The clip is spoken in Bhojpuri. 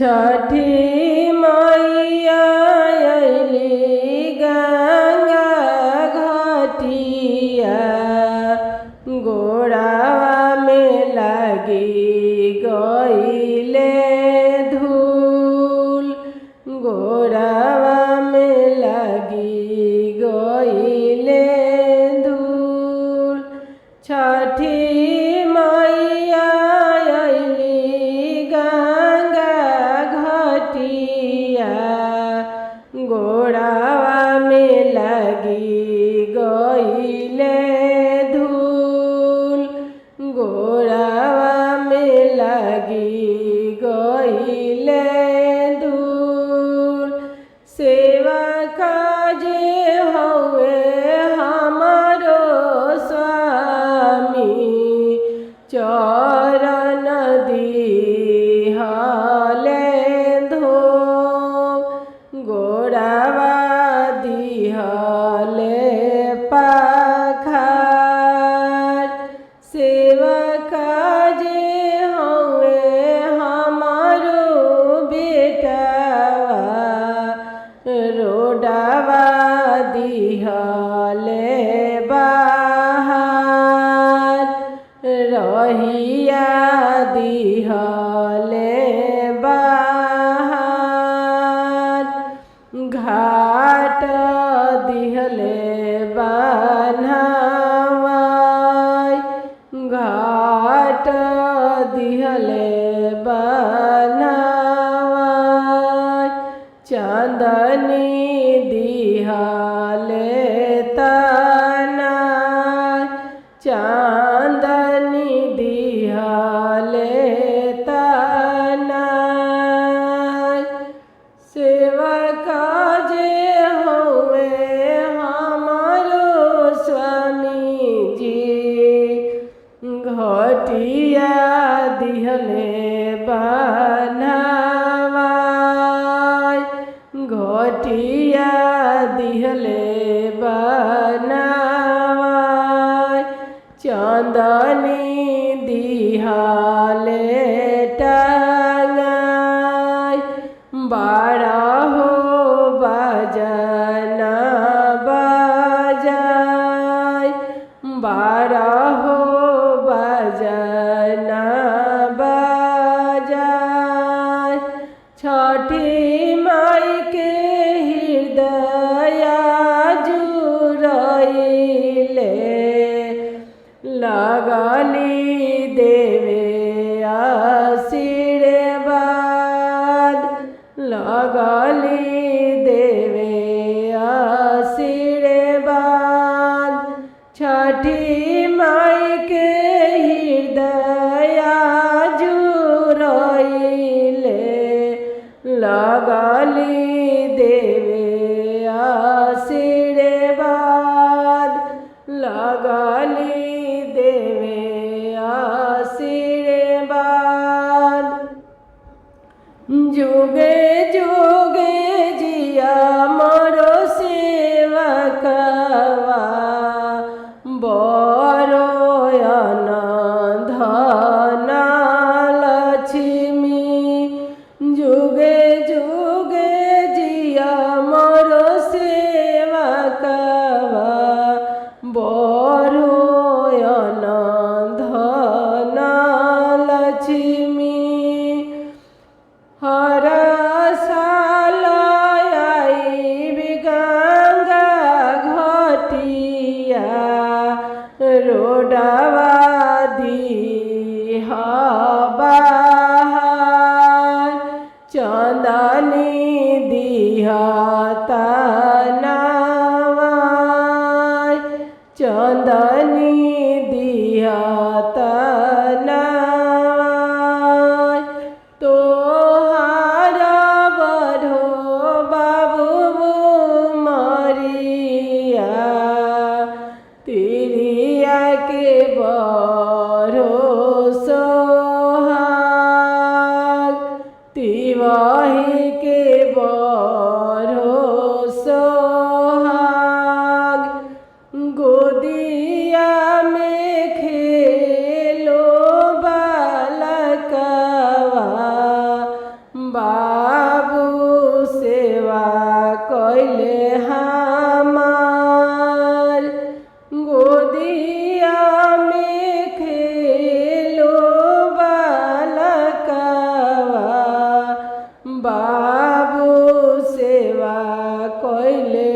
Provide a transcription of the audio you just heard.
छठी मैया अइली गंगा घाटिया, गोड़ावा में लगी गइले धूल, गोड़ावा में लगी गइले धूल। छठी मैया अइली गंगा घाटिया, गोड़ावा में लगी गइले धूल, गोड़ावा में लगी गइले धूल। सेवा काजे हउए हमारो स्वामी, चरण दिहले धो, गोड़ावा दिहले पाखार। सेवा काजे हउए हमारो बेटावा, रोडावा दिहले बाहर, रहिया दिहले बाहर। घाट दिहले बान्हावाई, घाट दिहले बान्हावाई। चांदनी दिहले तनाई, चांदनी दिहले तनाई। सेवा काजे हउए हमारो स्वामी जी, घटिया दिहले बनावाई, घटिया दिहले बनावाई। चांदनी दिहले टांगाई, बारहो बजना बजाई, बारहो बजना बजाई। छठी माई के हृदय जुड़इले, लगली देवे आशीर्वाद, लगली देवे आशीर्वाद। छठी माई के हृदय जुड़इले, लगली देवे आशीर्वाद, लगली देवे आशीर्वाद। जुगे जुगे जिया मोरो सेवकवा, बरो धन लक्ष्मी। जुगे जुगे जिया मोरो सेवकवा, बरो धन लक्ष्मी। हर साल आइबि गंगा घाटिया, रोडवा दिह बाहर। चांदनी दिह तनावाई, चांदनी दिह तनावाई। तोहार बड़ो बाबू मरिया, तिरिया के बड़ो सोहाग, तिवाही के बड़ो सोहाग। गोदिया में खेलो बालकवा, बा बाबू सेवा कैले हमार गोदिया में खेलो बालकवा बाबू सेवा कैले